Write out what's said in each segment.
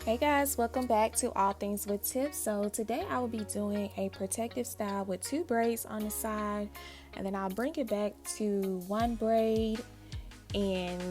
Hey guys, welcome back to All Things with Tips. So today I will be doing a protective style with two braids on the side, and then I'll bring it back to one braid and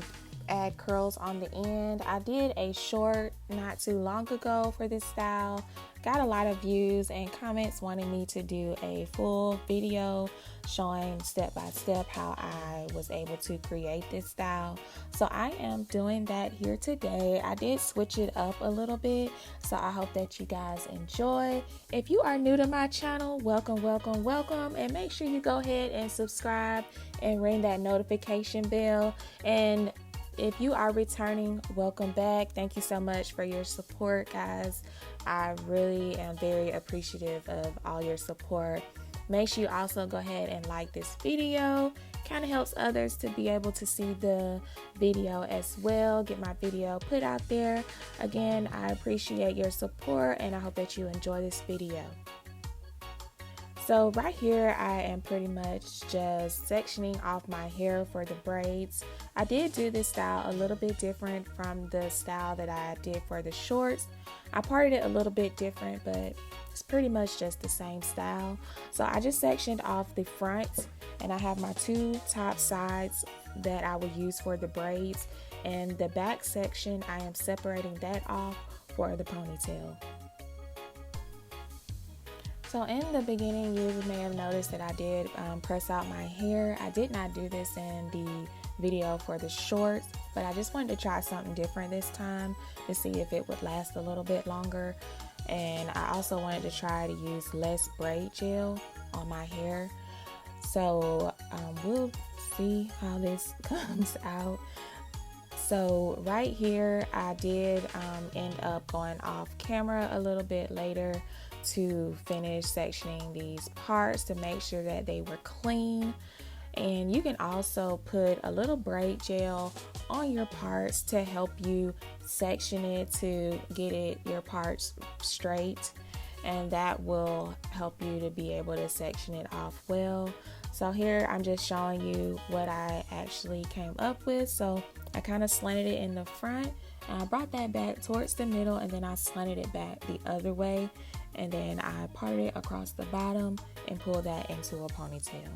add curls on the end. I did a short not too long ago for this style. Got a lot of views and comments wanting me to do a full video showing step by step how I was able to create this style. So I am doing that here today. I did switch it up a little bit, so I hope that you guys enjoy. If you are new to my channel, welcome, and make sure you go ahead and subscribe and ring that notification bell. And if you are returning, welcome back. Thank you so much for your support, guys. I really am very appreciative of all your support. Make sure you also go ahead and like this video. Kind of helps others to be able to see the video as well. Get my video put out there. Again, I appreciate your support and I hope that you enjoy this video. So right here, I am pretty much just sectioning off my hair for the braids. I did do this style a little bit different from the style that I did for the shorts. I parted it a little bit different, but it's pretty much just the same style. So I just sectioned off the front, and I have my two top sides that I will use for the braids. And the back section, I am separating that off for the ponytail. So in the beginning, you may have noticed that I did press out my hair. I did not do this in the video for the shorts, but I just wanted to try something different this time to see if it would last a little bit longer. And I also wanted to try to use less braid gel on my hair. So we'll see how this comes out. So right here, I did end up going off camera a little bit later to finish sectioning these parts to make sure that they were clean. And you can also put a little braid gel on your parts to help you section it to get your parts straight, and that will help you to be able to section it off well. So here I'm just showing you what I actually came up with. So I kind of slanted it in the front, and I brought that back towards the middle, and then I slanted it back the other way, and then I parted it across the bottom and pulled that into a ponytail.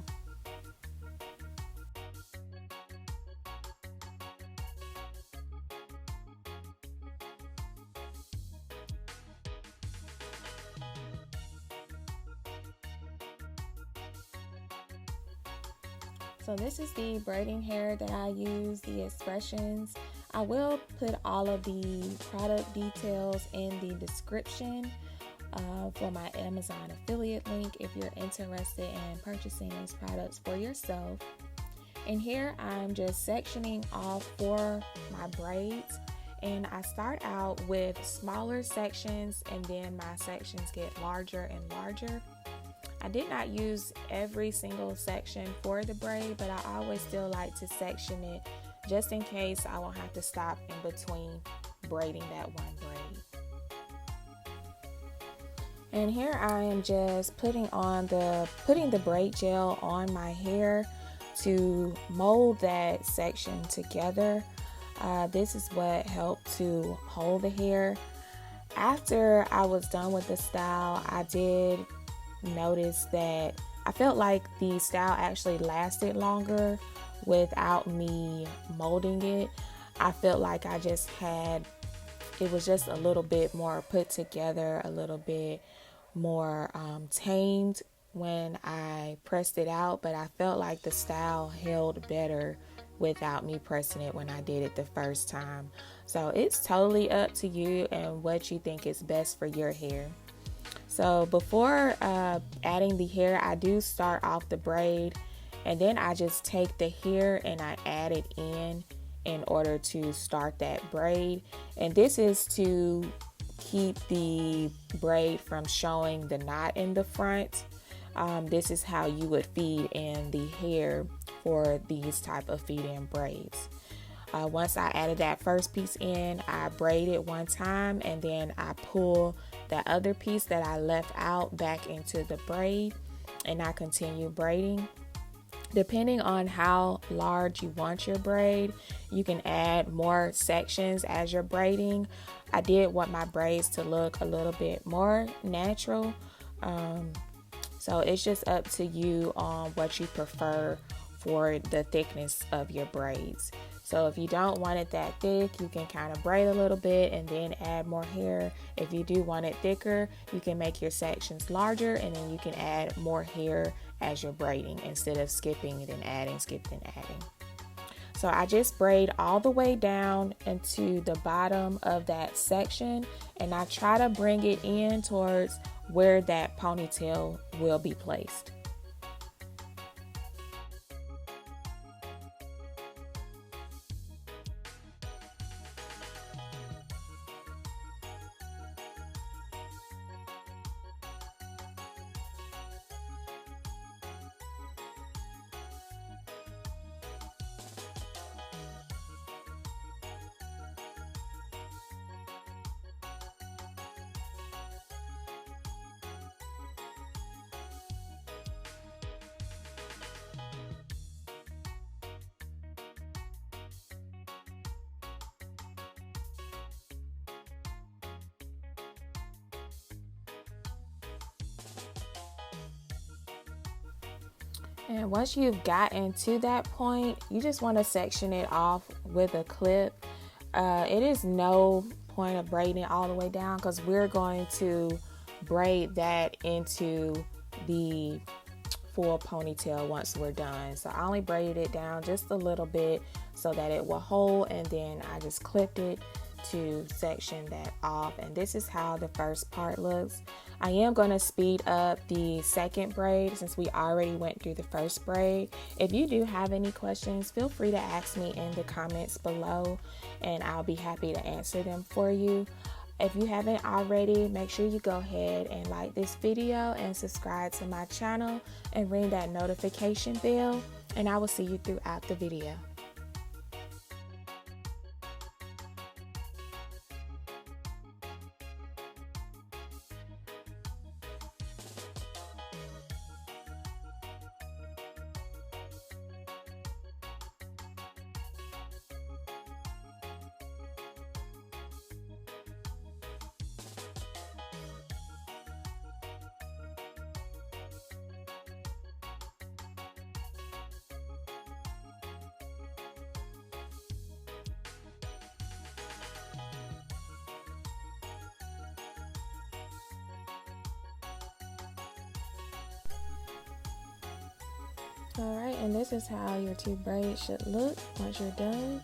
So this is the braiding hair that I use, the expressions. I will put all of the product details in the description for my Amazon affiliate link if you're interested in purchasing these products for yourself. And here I'm just sectioning off for my braids, and I start out with smaller sections and then my sections get larger and larger. I did not use every single section for the braid, but I always still like to section it just in case I won't have to stop in between braiding that one braid. And here I am just putting the braid gel on my hair to mold that section together. This is what helped to hold the hair. After I was done with the style, I did notice that I felt like the style actually lasted longer without me molding it. I felt like it was just a little bit more put together, a little bit more tamed when I pressed it out, but I felt like the style held better without me pressing it when I did it the first time. So it's totally up to you and what you think is best for your hair. So before adding the hair, I do start off the braid, and then I just take the hair and I add it in order to start that braid. And this is to keep the braid from showing the knot in the front. This is how you would feed in the hair for these type of feed-in braids. Once I added that first piece in, I braid it one time, and then I pull the other piece that I left out back into the braid, and I continue braiding. Depending on how large you want your braid, you can add more sections as you're braiding. I did want my braids to look a little bit more natural. So it's just up to you on what you prefer for the thickness of your braids. So if you don't want it that thick, you can kind of braid a little bit and then add more hair. If you do want it thicker, you can make your sections larger and then you can add more hair as you're braiding instead of skipping and then adding, skipping and adding. So I just braid all the way down into the bottom of that section, and I try to bring it in towards where that ponytail will be placed. And once you've gotten to that point, you just want to section it off with a clip. It is no point of braiding it all the way down because we're going to braid that into the full ponytail once we're done. So I only braided it down just a little bit so that it will hold, and then I just clipped it to section that off. And this is how the first part looks. I am going to speed up the second braid since we already went through the first braid. If you do have any questions, feel free to ask me in the comments below and I'll be happy to answer them for you. If you haven't already, make sure you go ahead and like this video and subscribe to my channel and ring that notification bell, and I will see you throughout the video. Alright, and this is how your two braids should look once you're done.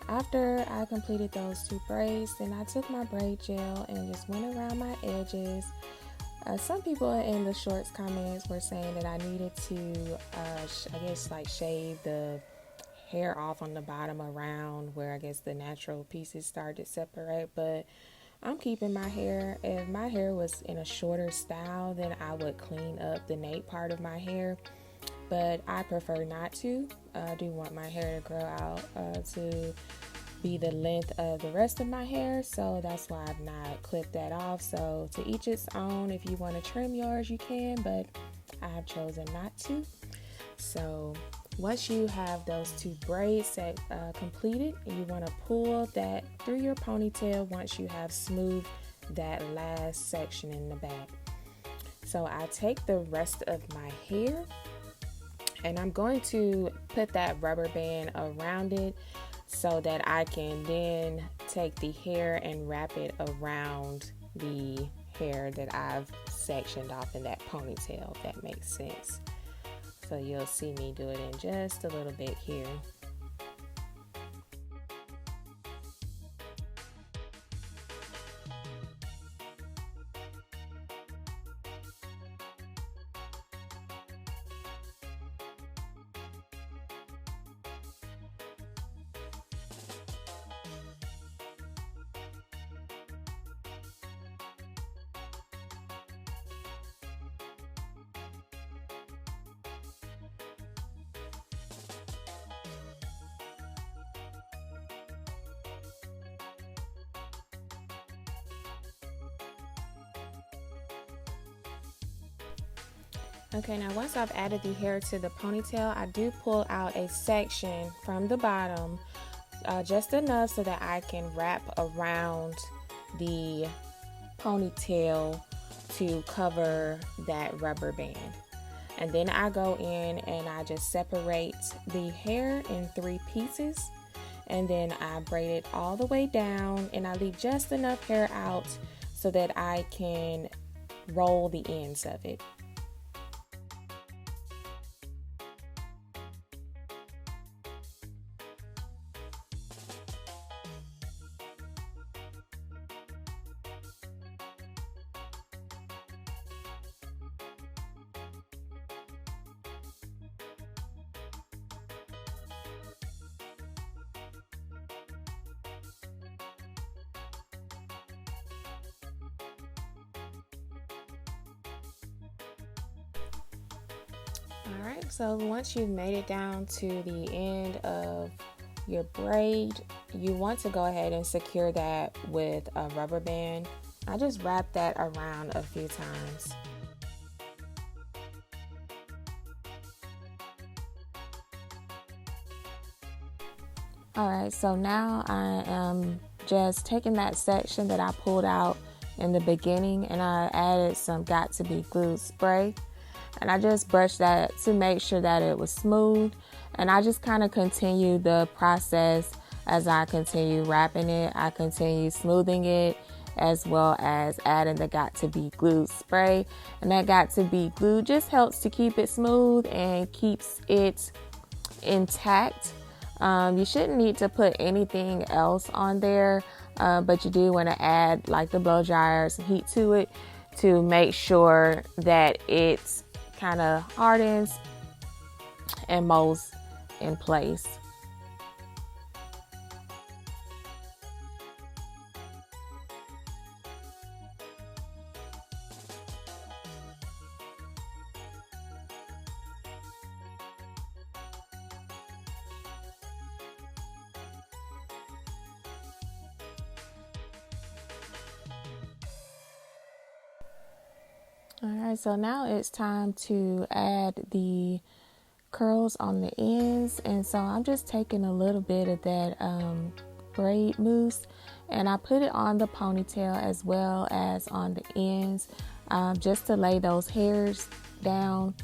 After I completed those two braids, then I took my braid gel and just went around my edges. Some people in the shorts comments were saying that I needed to, I guess, like shave the hair off on the bottom around where I guess the natural pieces start to separate, but I'm keeping my hair. If my hair was in a shorter style, then I would clean up the nape part of my hair. But I prefer not to. I do want my hair to grow out to be the length of the rest of my hair, so that's why I've not clipped that off. So to each its own. If you want to trim yours, you can, but I have chosen not to. So once you have those two braids completed, you want to pull that through your ponytail once you have smoothed that last section in the back. So I take the rest of my hair and I'm going to put that rubber band around it so that I can then take the hair and wrap it around the hair that I've sectioned off in that ponytail, if that makes sense. So you'll see me do it in just a little bit here. Okay, now once I've added the hair to the ponytail, I do pull out a section from the bottom, just enough so that I can wrap around the ponytail to cover that rubber band. And then I go in and I just separate the hair in 3 pieces, and then I braid it all the way down, and I leave just enough hair out so that I can roll the ends of it. Alright, so once you've made it down to the end of your braid, you want to go ahead and secure that with a rubber band. I just wrap that around a few times. Alright, so now I am just taking that section that I pulled out in the beginning, and I added some Got To Be Glued spray. And I just brushed that to make sure that it was smooth. And I just kind of continue the process as I continue wrapping it. I continue smoothing it, as well as adding the Got To Be Glued spray. And that Got To Be Glued just helps to keep it smooth and keeps it intact. You shouldn't need to put anything else on there, but you do want to add like the blow dryer, some heat to it to make sure that it's kind of hardens and molds in place. Alright, so now it's time to add the curls on the ends, and so I'm just taking a little bit of that braid mousse and I put it on the ponytail as well as on the ends, just to lay those hairs down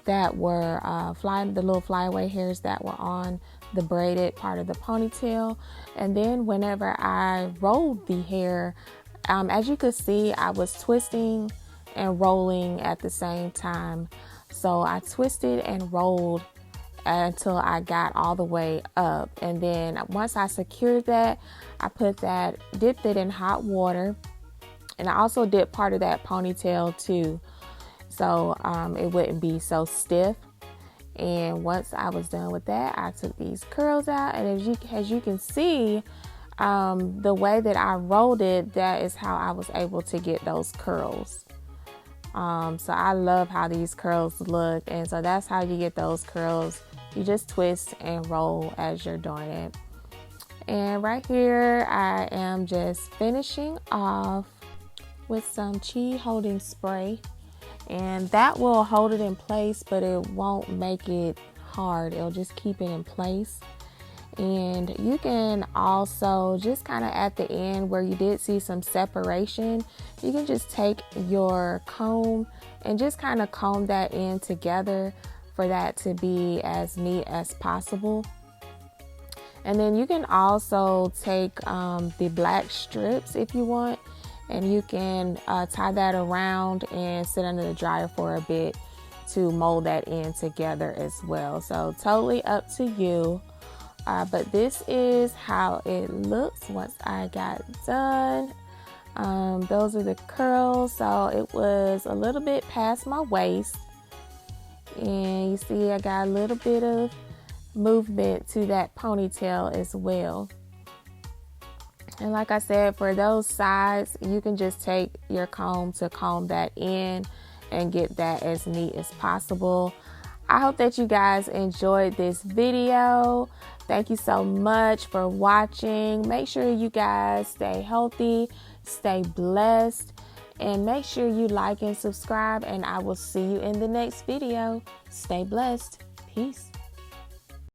that were the little flyaway hairs that were on the braided part of the ponytail. And then whenever I rolled the hair, as you could see, I was twisting and rolling at the same time. So I twisted and rolled until I got all the way up. And then once I secured that, I dipped it in hot water. And I also dipped part of that ponytail too, so it wouldn't be so stiff. And once I was done with that, I took these curls out. And as you can see, the way that I rolled it, that is how I was able to get those curls. So I love how these curls look, and so that's how you get those curls. You just twist and roll as you're doing it. And right here, I am just finishing off with some chi holding spray, and that will hold it in place, but it won't make it hard. It'll just keep it in place. And you can also just kind of at the end where you did see some separation, you can just take your comb and just kind of comb that in together for that to be as neat as possible. And then you can also take the black strips if you want, and you can tie that around and sit under the dryer for a bit to mold that in together as well. So totally up to you. But this is how it looks once I got done. Those are the curls. So it was a little bit past my waist. And you see I got a little bit of movement to that ponytail as well. And like I said, for those sides, you can just take your comb to comb that in and get that as neat as possible. I hope that you guys enjoyed this video. Thank you so much for watching. Make sure you guys stay healthy, stay blessed, And make sure you like and subscribe, and I will see you in the next video. Stay blessed. Peace.